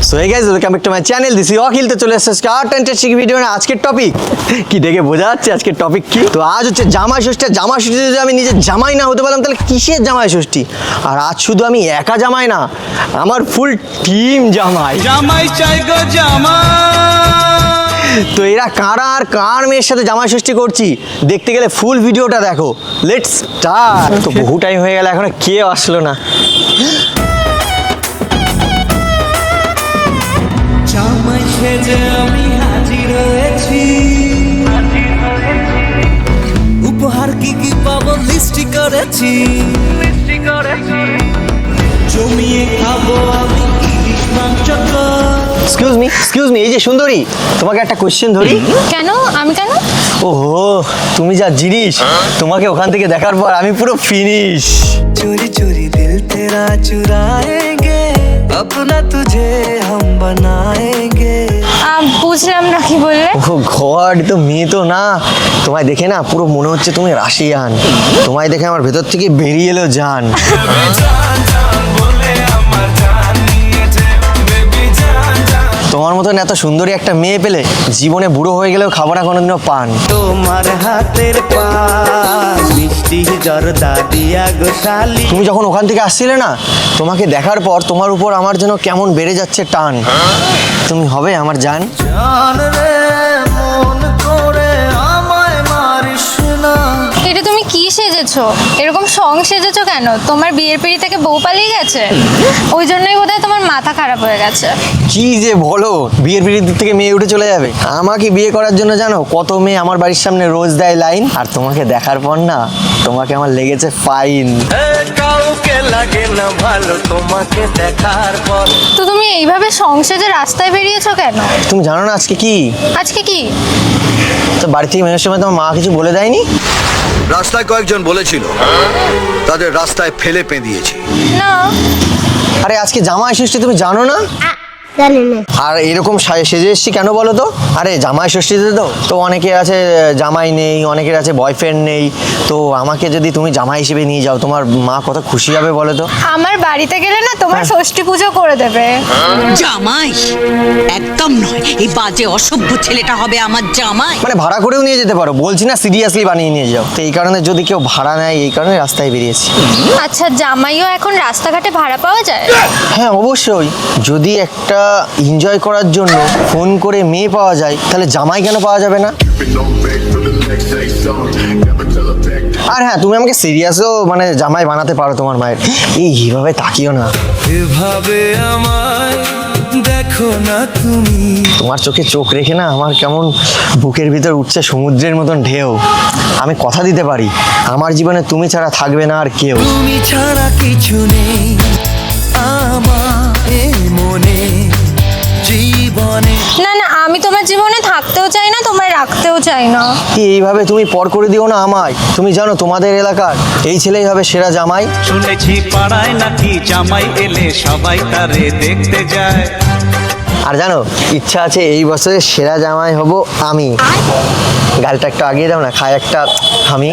So hey guys, welcome back to my channel. This is Akhil. তো চলে এসেছে start interesting video. না আজকের টপিক কি দেখে বোঝা যাচ্ছে আজকের টপিক কি। তো আজ হচ্ছে জামাই ষষ্ঠী। জামাই ষষ্ঠী যদি আমি নিজের জামাই না হতে পারলাম তাহলে কিসের জামাই ষষ্ঠী। আর আজ শুধু আমি একা জামাই না, আমার ফুল টিম জামাই। জামাই চাই গো জামাই। তো এরা কারা আর কার মেয়ের সাথে জামাই ষষ্ঠী করছি দেখতে গেলে ফুল ভিডিওটা দেখো। Let's start. তো বহু টাইম হয়ে গেল এখনো কেউ আসলো না। জামাই সেজে আমি হাজির হয়েছি। উপহার কি কি পাবো লিস্টি করেছি। জমিয়ে খাবো আমি ইলিশ মাংস। এক্সকিউজ মি, এই যে সুন্দরী, তোমাকে একটা কোশ্চেন ধরি। কেন? আমি কেন? ওহো, তুমি যা জিনিস, তোমাকে ওখান থেকে দেখার পর আমি পুরো ফিনিশ। चोरी चोरी दिल तेरा चुराएंगे, अपना तुझे हम बनाएंगे। বুঝলাম না কি বললে। ও গড, তো মেয়ে তো না, তোমায় দেখে না পুরো মনে হচ্ছে তুমি রাশিয়ান। তোমায় দেখে আমার ভেতর থেকে বেরিয়ে এলো জান। তোমার মতন এত সুন্দরী একটা মেয়ে পেলে জীবনে বুড়ো হয়ে গেলেও খাবো না কোনোদিনও পান। তোমার হাতের পান মিষ্টি জর্দা দিয়া গোশালি। তুমি যখন ওখান থেকে আসছিলে না, তোমাকে দেখার পর তোমার উপর আমার যেন কেমন বেড়ে যাচ্ছে টান। তুমি হবে আমার জান। জান রে মন করে আমায় মারিস না। এটা তুমি কি সেজেছো? এরকম সং সেজেছো কেন? তোমার বিয়ের পিড়ি থেকে বউ পালিয়ে গেছে, ওই জন্যই বোধহয় তোমার মাথা খারাপ হয়ে গেছে। কি যে বলো, বিয়ের পিড়ির দিক থেকে মেয়ে উঠে চলে যাবে? আমাকে বিয়ে করার জন্য জানো কত মেয়ে আমার বাড়ির সামনে রোজ দেয় লাইন। আর তোমাকে দেখার পর না, তোমাকে আমার লেগেছে ফাইন। কাউকে লাগে না ভালো তোমাকে দেখার পর। তো তুমি এইভাবে সং সেজে রাস্তায় বেরিয়েছো কেন? তুমি জানো না আজকে কি? আজকে কি? তো বাড়ি থেকে মেয়ের সময় তোমার মা কিছু বলে দেয়নি? রাস্তায় কয়েকজন বলেছিল, তাদের রাস্তায় ফেলে পেঁদিয়েছি। না। আরে আজকে জামাই ষষ্ঠী, তুমি জানো না? জানি না। আর এরকম সেজে এসছি কেন বলো তো? আরে জামাই ষষ্ঠীতে তো অনেকে আছে জামাই নেই, অনেকের আছে বয়ফ্রেন্ড নেই। তো আমাকে যদি তুমি জামাই হিসেবে নিয়ে যাও, তোমার মা কত খুশি হবে বলো তো। আমার বাড়িতে গেলে না তোমার ষষ্ঠী পুজো করে দেবে। জামাই একদম নয়, এই বাজে অসভ্য ছেলেটা হবে আমার জামাই। মানে ভাড়া করেও নিয়ে যেতে পারো, বলছি না সিরিয়াসলি বানিয়ে নিয়ে যাও। তো এই কারণে যদি কেউ ভাড়া নেয়, এই কারণে রাস্তায় বেরিয়েছি। আচ্ছা, জামাইও এখন রাস্তাঘাটে ভাড়া পাওয়া যায়? হ্যাঁ অবশ্যই, যদি একটা এনজয় করার জন্য ফোন করে মেয়ে পাওয়া যায়, তাহলে জামাই কেন পাওয়া যাবে না? আর হ্যাঁ, তুমি আমাকে সিরিয়াসও মানে জামাই বানাতে পারো তোমার মায়ের। এইভাবে তাকিও না। এভাবে আমায় দেখো না তুমি। তোমার চোখে চোখ রেখে না আমার কেমন বুকের ভিতর উঠছে সমুদ্রের মতন ঢেউ। আমি কথা দিতে পারি, আমার জীবনে তুমি ছাড়া থাকবে না আর কেউ। তুমি ছাড়া কিছু নেই আমার এই মনে জীবনে। না না, আমি তোমার জীবনে থাকতেও চাই না, তোমায় রাখতেও চাই না। কি এইভাবে তুমি পর করে দিও না আমায়। তুমি জানো তোমাদের এলাকার এই ছেলেই হবে সেরা জামাই। শুনেছি পাড়ায় নাকি জামাই এলে সবাই তারে দেখতে যায়। আর জানো, ইচ্ছা আছে এই বছরের সেরা জামাই হব আমি। গালটা একটু আগিয়ে দাও না, খায় একটা আমি।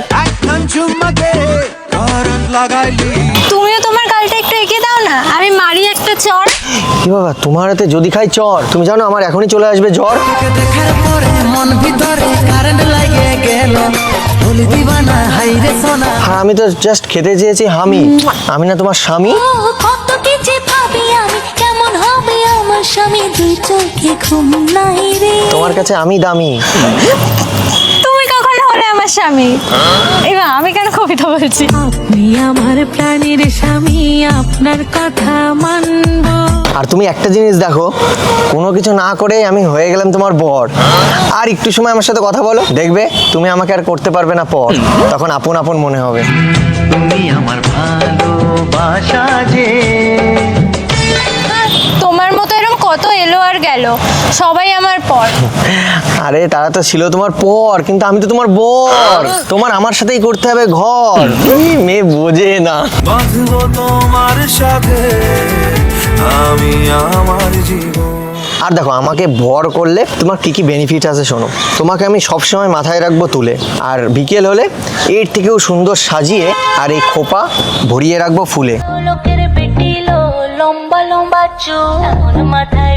তুমিও তোমার গালটা একটু এঁকে দাও না, আমি মারি একটা চড়। কি বাবা, তোমার হাতে যদি খাই চর, তুমি জানো আমার এখনই চলে আসবে জ্বর। দেখার পরে মন ভিতরে কারেন্ট লাগে গেল। বলি দিবানা হাইরে সোনা। আর আমি তো জাস্ট খেতে চেয়েছি আমি না তোমার স্বামী। কত কিছু ভাবি আমি, কেমন হবে আমার স্বামী, দুই চোখে ঘুম নাই রে। তোমার কাছে আমি দামি। তুমি কখন হলে আমার স্বামী? এবার আমি কেন কবিতা বলছি? আপনি আমার প্রাণের স্বামী, আপনার কথা মানব। আর তুমি একটা জিনিস দেখো, কোনো কিছু না করে আমি হয়ে গেলাম তোমার বর। আর একটু সময় আমার সাথে কথা বলো, দেখবে তুমি আমাকে আর করতে পারবে না পর। তখন আপন আপন মনে হবে। তুমি আমার ভালোবাসা যে। তোমার মতো এরকম কত এলো আর গেল, সবাই আমার পর। আরে তারা তো ছিল তোমার পর, কিন্তু আমি তো তোমার বর। তোমার আমার সাথেই করতে হবে ঘর। এই মেয়ে বোঝে না। বাঁধবো তোমার সাথে আমি আমার জীবন। আর দেখো, আমাকে ভর করলে তোমার কি কি বেনিফিট আছে শোনো। তোমাকে আমি সবসময় মাথায় রাখবো তুলে, আর বিকেল হলে এর থেকেও সুন্দর সাজিয়ে আর এই খোপা ভরিয়ে রাখবো ফুলে। লোকের পেটিলো লম্বা লম্বা চুল, এখন মাথায়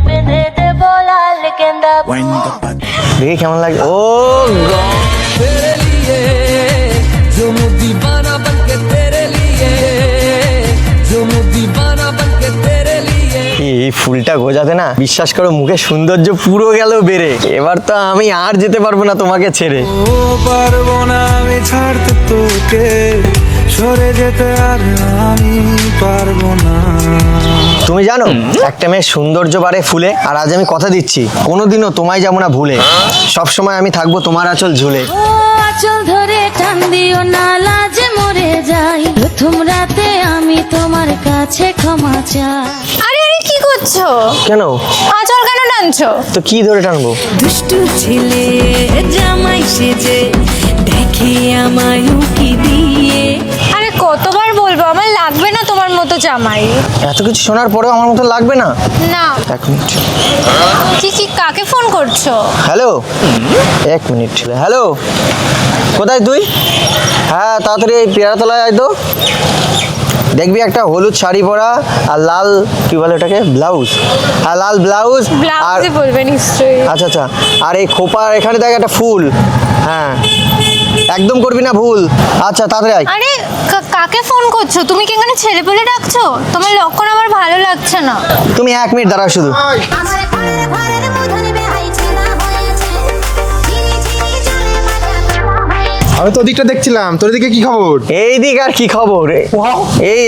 দেখি কেমন লাগে। ও এই ফুলটা গোজাতে না বিশ্বাস করো মুখে সৌন্দর্য পুরো গেল বেড়ে। এবার তো আমি আর যেতে পারবো না তোমাকে ছেড়ে। পারবো না আমি ছাড়তে তোকে, সরে যেতে আর আমি পারবো না। তুমি জানো একটা মেয়ের সৌন্দর্য বাড়ে ফুলে, আর আজ আমি কথা দিচ্ছি কোনোদিনও তোমায় যাবো না ভুলে, সব সময় আমি থাকবো তোমার আঁচল ঝুলে। ও আঁচল ধরে টান দিও না, লাজে মরে যাই। প্রথম রাতে আমি তোমার কাছে ক্ষমা চাই। আরে আরে কি করছো? কেন? আঁচল কেন টানছো? তো কি ধরে টানবো? দুষ্টু ছেলে জামাই সেজে দেখে আমায় উকি দিয়ে। আরে কতবার বলবো আমার লাগবে না তোমার মতো জামাই। এত কিছু শোনার পরেও আমার মতো লাগবে না? না। এক মিনিট। কি কাকে ফোন করছো? হ্যালো, এক মিনিট। হ্যালো, কোথায় তুই? হ্যাঁ তাড়াতাড়ি এই পেয়ারাতলায় আয় তো। দেখবি একটা হলুদ শাড়ি পরা আর লাল কি বলে ওটাকে ব্লাউজ, আর লাল ব্লাউজ আর ব্লাউজে বলবে নিশ্চয়ই। আচ্ছা আচ্ছা, আর এই খোপার এখানে দেখ একটা ফুল। হ্যাঁ একদম করবি না ভুল। আচ্ছা তাড়াতাড়ি আয়। আরে কাকে ফোন করছো? তুমি কি এখানে ছেলে পেলে ডাকছো? তোমার লক্ষণ আমার ভালো লাগছে না। তুমি এক মিনিট দাঁড়াও শুধু। আমার ঘরের ঘরের মধুর বেহাই ছেনা হয়েছে, ঝিরি ঝিরি চলে মাথা হয়েছে। আমি তো ওদিকটা দেখছিলাম, তোর দিকে কি খবর? এই দিক আর কি খবর?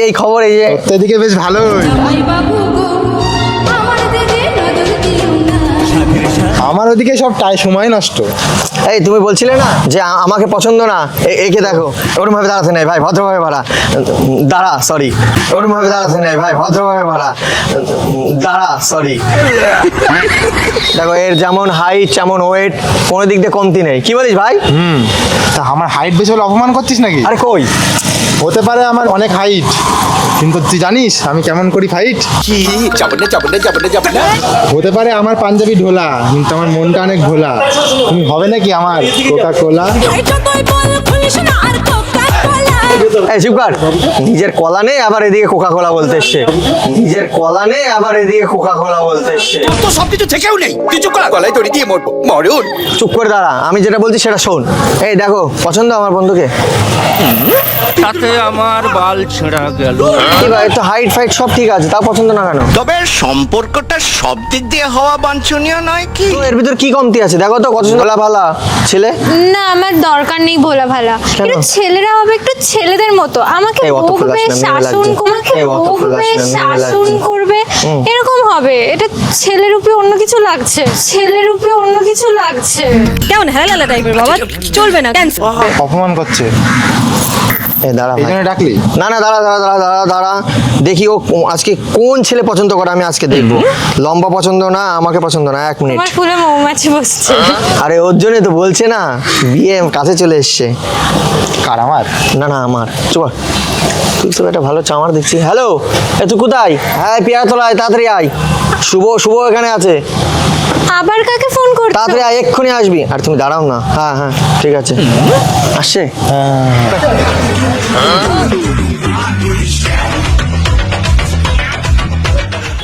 এই খবর এই যে তোর দিকে বেশ ভালোই। আমার ওদিকে সব সময় নষ্ট। এই তুমি বলছিলে না যে আমাকে পছন্দ না, একে দেখো ওরম ভাবে দাঁড়াতে নেই ভাই, ভদ্রভাবে দাঁড়া সরি, ওরম ভাবে দাঁড়াতে নেই ভাই, ভদ্রভাবে দাঁড়া সরি। দেখো এর যেমন হাইট যেমন ওয়েট কোনো দিক দিয়ে কমতি নেই। কি বলিস ভাই? তা আমার হাইট বেশি হলে অপমান করছিস নাকি? আরে কই, হতে পারে আমার অনেক হাইট, কিন্তু তুই জানিস আমি কেমন করি ফাইট? হতে পারে আমার পাঞ্জাবি ঢোলা, কিন্তু আমার মনটা অনেক ভোলা। তুমি হবে নাকি আমার কোকা কোলা? যতই বল খুলিস না আর কোকা কোলা। এই চুপ কর। নিজের কলা নেই আবার এদিকে কোকা কোলা বলতে এসছে, নিজের কলা নেই আবার এদিকে কোকা কোলা বলতে এসছে। তো সবকিছু থেকেও নেই, তুই চুপ করা, গলায় দড়ি দিয়ে মরবো মরুন। চুপ করে দাঁড়া, আমি যেটা বলছি সেটা শোন। এই দেখো পছন্দ আমার বন্ধুকে? তাতে আমার বাল ছেঁড়া গেল। কি ভাই তো হাইট ফাইট সব ঠিক আছে, তাও পছন্দ না কেন? তবে সম্পর্কটা সব দিক দিয়ে হওয়া বাঞ্ছনীয় নয় কি? তো এর ভিতর কি কমতি আছে? দেখো তো কত ভালা ভালা ছেলে। না আমার দরকার নেই ভোলা ভালা। কেন? একটু ছেলেরা হবে একটু ছেলেদের মতো, আমাকে এই অত বকবে ফুলাস না, মেয়ে শাসন লাগছে। আমাকে এই অত ফুলাস বকবে না, মেয়ে শাসন লাগছে। করবে, এরকম হবে। এটা ছেলের উপরে অন্য কিছু লাগছে, ছেলের উপরে অন্য কিছু লাগছে। কেমন হেলালা টাইপের বাবা, চলবে না ক্যান্সেল। অপমান করছে, এই দাঁড়া এই ভাই। জন্য ডাকলি? না না দাঁড়া দাঁড়া দাঁড়া দাঁড়া দাঁড়া, দেখি ও আজকে কোন ছেলে পছন্দ করে আমি আজকে দেখবো। লম্বা পছন্দ না, আমাকে পছন্দ না। এক মিনিট। আমার ফুলে মৌমাছি বসছে। আরে ওর জন্যই তো বলছে না, বিয়ে কাছে চলে এসছে। কার আমার? না না আমার। চল তুই তো একটা ভালো চামার দেখছি। হ্যালো, এ তুই কোথায়? হ্যাঁ পেয়ারাতলায়, তাড়াতাড়ি আয়। শুভ শুভ এখানে আছে, আবার কাকে ফোন করছো? তাড়াতাড়ি আয়, এক্ষুনি আসবি। আর তুমি দাঁড়াও না। হ্যাঁ হ্যাঁ ঠিক আছে, আসছে।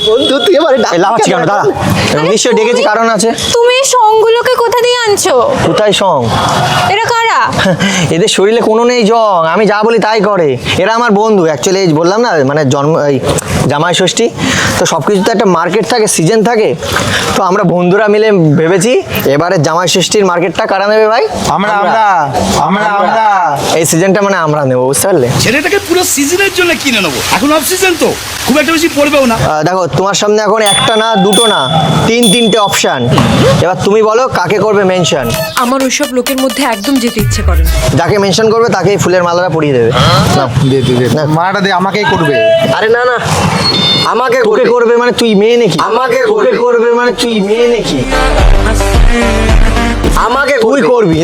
বন্ধু তুই এবারে লাগাচ্ছি কেন? দাঁড়া, নিশ্চয়ই ডেকেছি কারণ আছে। তুমি এই সঙ্গগুলোকে কোথা দিয়ে আনছো? কোথায় সং? এরা কারা? এদের শরীরে কোনো নেই জং, আমি যা বলি তাই করে। এরা আমার বন্ধু অ্যাকচুয়ালি, বললাম না মানে এই জামাই ষষ্ঠী তো সব কিছু তো একটা মার্কেট থাকে, সিজন থাকে। তো আমরা বন্ধুরা মিলে ভেবেছি এবারে জামাই ষষ্ঠীর মার্কেটটা কারা নেবে ভাই? আমরা আমরা আমরা আমরা এই সিজনটা মানে আমরা নেবো, বুঝতে পারলে? ছেলেটাকে পুরো সিজনের জন্য কিনে নেবো, এখন অফ সিজন তো খুব একটা বেশি পড়বেও না। দেখো তোমার সামনে এখন একটা না দুটো না তিনটে অপশন। এবার তুমি বলো কাকে করবে মেনশন। আমার ওইসব লোকের মধ্যে একদম যেতে ইচ্ছে করে না। যাকে মেনশন করবে তাকেই ফুলের মালাটা পরিয়ে দেবে। নাও। দে দে দে, না। মাটা দে, আমাকেই করবে। আরে না না, আমাকে তোকে করবে মানে তুই মেয়ে নাকি? আমাকে তোকে করবে মানে তুই মেয়ে নাকি? আমাকে তুই করবি।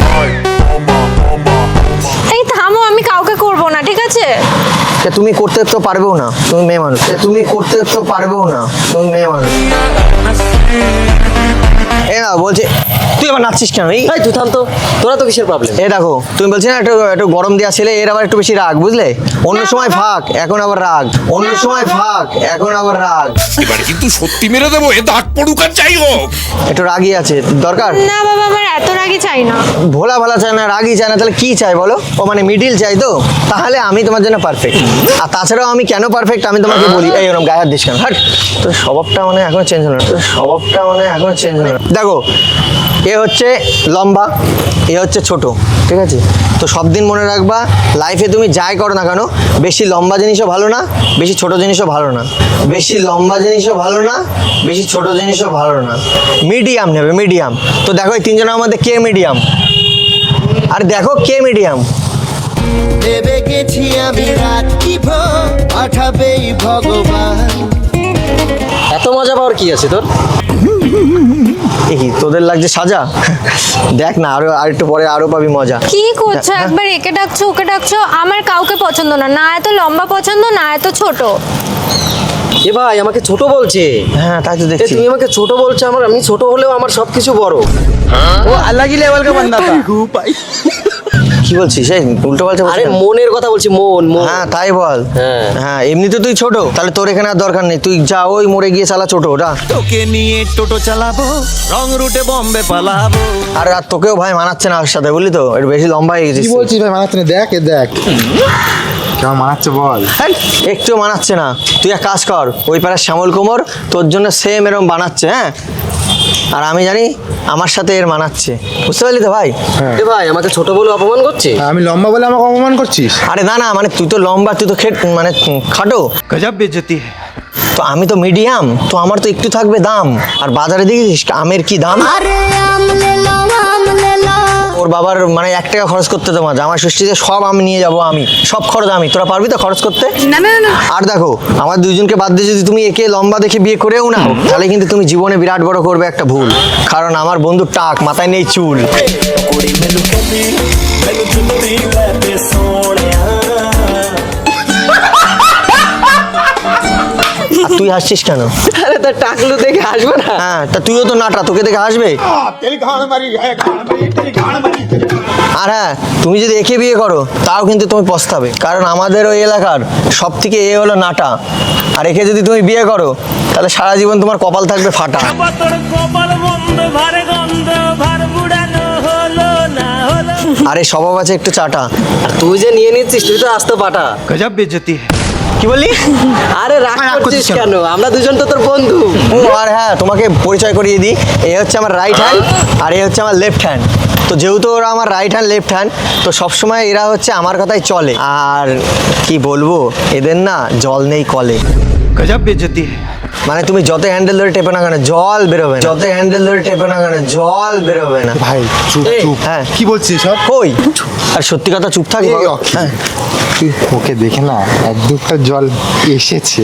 এই থামো, আমি কাউকে করব না, ঠিক আছে? তুমি করতে তো পারবেও না, তুমি মেয়ে মানুষ। তুমি করতে তো পারবেও না, তুমি মেয়ে মানুষ। এ না বলছে তুই আবার নাচছিস কেন? এই তুই থাম তো, তোরা তো কিসের প্রবলেম? এ দেখো, তুমি বলছি না একটু একটু গরম দেওয়া ছেলে, এর আবার একটু বেশি রাগ, বুঝলে? অন্য সময় ফাঁক, এখন আবার রাগ। অন্য সময় ফাঁক, এখন আবার রাগ। এবার কিন্তু সত্যি মেরে দেবো, এ দাঁত পড়ুক আর যাই হোক। একটু রাগই আছে দরকার। না বাবা, আমার এত রাগই চাই না। ভোলা ভালা চায় না, রাগই চায় না, তাহলে কি চাই বলো? ও মানে মিডিল চাই তো? তাহলে আমি তোমার জন্য পারফেক্ট। আর তাছাড়াও আমি কেন পারফেক্ট আমি তোমাকে বলি, এই ওরকম গায়ে হাত দিস কেন? হাট, তোর স্বভাবটা মানে এখনো চেঞ্জ হলো না, তোর স্বভাবটা মানে এখনো চেঞ্জ হলো না। দেখো, এ হচ্ছে লম্বা, এ হচ্ছে ছোট, ঠিক আছে? তো সব দিন মনে রাখবা, লাইফে তুমি যাই করো না কেন, বেশি লম্বা জিনিসও ভালো না, বেশি ছোট জিনিসও ভালো না। বেশি লম্বা জিনিসও ভালো না, বেশি ছোট জিনিসও ভালো না, মিডিয়াম নেবে, মিডিয়াম। তো দেখো এই তিনজনের মধ্যে কে মিডিয়াম? আর দেখো কে মিডিয়াম। ভেবে গেছি আমি রাত্রি ভোর পাঠাবেই ভগবান। এত মজা পাওয়ার কি আছে তোর? এ কি তোদের লাগছে সাজা? দেখ না, আরো আরেকটু পরে আরো পাবি মজা। কি করছো? একবার একে ডাকছো ওকে ডাকছো, আমার কাউকে পছন্দ না, না এত লম্বা পছন্দ, না এত ছোট। এ ভাই আমাকে ছোট বলছে। হ্যাঁ তাই তো এ দেখছি। তুমি আমাকে ছোট বলছো, আমি ছোট হলেও আমার সবকিছু বড়। ও আল্লাহ কি লেভেল কা বান্দা থা। কি বলছিস? এই উল্টো পাল্টা আরে বলছিস? মনের কথা বলছি, মন মন। হ্যাঁ তাই বল। হ্যাঁ। হ্যাঁ এমনিতে তুই ছোট, তাহলে তোর এখানে আর দরকার নেই, তুই যা ওই মোড়ে গিয়ে চালা ছোট ওটা। তোকে নিয়ে টোটো চালাবো, রং রুটে বম্বে পালাবো। আর আর তোকেও ভাই মানাচ্ছে না ওর সাথে, বুঝলি তো? একটু বেশি লম্বা হয়ে গেছিস কি তুই। বলছিস ভাই? মানাচ্ছে না, দেখ এ দেখ কেমন মানাচ্ছে বল। হ্যাঁ, একটু মানাচ্ছে না। তুই এক কাজ কর, ওই পাড়ার শ্যামল কুমার তোর জন্য সেম এরকম বানাচ্ছে, হ্যাঁ? আর আমি জানি আমার সাথে এর মানাচ্ছে, বুঝতে পারলি তো ভাই? এ ভাই আমাকে ছোট বলে অপমান করছে। আমি লম্বা বলে আমাকে অপমান করছিস? আরে না না, মানে তুই তো লম্বা, তুই তো মানে খাটো, गजब बेइज्जती है। তো আমি তো মিডিয়াম, তো আমার তো একটু থাকবে দাম। আর বাজারে দেখেছিস আমের কি দাম? আরে আমলে লো আমলে লো। ওর বাবার মানে 1 টাকা খরচ করতে তোমার জামাই ষষ্ঠীতে সব আমি নিয়ে যাব, আমি সব খরচ আমি। তোরা পারবি তো খরচ করতে? না না না, আর দেখো, আমার দুইজনকে বাদ দিয়ে যদি তুমি একে লম্বা দেখে বিয়ে করেও নাও, তাহলে কিন্তু তুমি জীবনে বিরাট বড় করবে একটা ভুল। কারণ আমার বন্ধু টাক, মাথায় নেই চুল। আর তুই হাসছিস কেন? আরে তা টাকলু দেখে আসবে না? হ্যাঁ, তা তুইও তো নাটা, তোকে দেখে হাসবে। আর হ্যাঁ, তুমি যদি একে বিয়ে করো তাও কিন্তু তুমি পস্তাবে, কারণ আমাদের ওই এলাকার সব থেকে এ হলো নাটা। আর একে যদি তুমি বিয়ে করো তাহলে সারা জীবন তোমার কপাল থাকবে ফাটা। আরে স্বভাব আছে একটু চাটা। আর তুই যে নিয়ে নিচ্ছিস, তুই তো আসতে পাটা। गजब बेइज्जती है। কি বললি? আরে রাগ করছিস কেন? আমরা দুজন তো তোর বন্ধু। ও আর হ্যাঁ, তোমাকে পরিচয় করিয়ে দিই, এ হচ্ছে আমার রাইট হ্যান্ড আর এ হচ্ছে আমার লেফট হ্যান্ড। তো যেহেতু ওরা আমার রাইট হ্যান্ড লেফট হ্যান্ড, তো সবসময় এরা হচ্ছে আমার কথাই চলে। আর কি বলবো, এদের না জল নেই কলে। गजब बेइज्जती है। মানে তুমি যত হ্যান্ডেল ধরে টেপে না কেন জল বেরোবে না, যত হ্যান্ডেল ধরে টেপে না কেন জল বেরোবে না। ভাই চুপ চুপ। হ্যাঁ। কি বলছিস সব? কই? আর সত্যি কথা চুপ থাকি। এই অক্ষি। হ্যাঁ, তুই ওকে দেখে না এক দুটা জল এসেছে,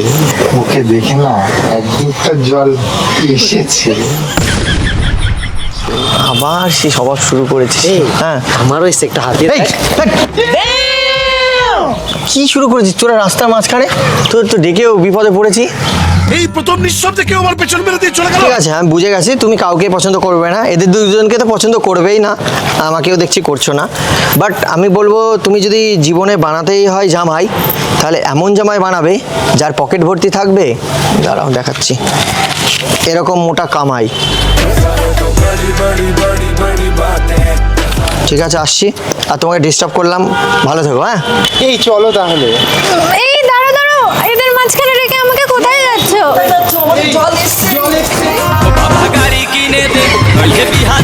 ওকে দেখে না এক দুটা জল এসেছে। আবার সে স্বভাব শুরু করেছিস। এই, হ্যাঁ, আমারও এসে একটা হাত দিয়ে এই, দেখ। কি শুরু করেছিস তোরা রাস্তার মাঝখানে? তোর তো ডেকেও বিপদে পড়েছি। এই প্রথম নিঃশব্দে কেউ আমার পেছন মেরে দিয়ে চলে গেল। ঠিক আছে, আমি বুঝে গেছি তুমি কাউকে পছন্দ করবে না, এদের দুজনকে তো পছন্দ করবেই না, আমাকেও দেখছি করছো না। বাট আমি বলবো, তুমি যদি জীবনে বানাতেই হয় জামাই, তাহলে এমন জামাই বানাবে যার পকেট ভর্তি থাকবে। দাঁড়াও দেখাচ্ছি, এরকম মোটা কামাই। ঠিক আছে আসছি, আর তোমাকে ডিস্টার্ব করলাম, ভালো থেকো। হ্যাঁ, এই চলো তাহলে। এই দাঁড়ো দাঁড়ো, এদের মাঝখানে রেখে আমাকে কোথায় যাচ্ছো? বাবা গাড়ি কিনে দে, নইলে বিহা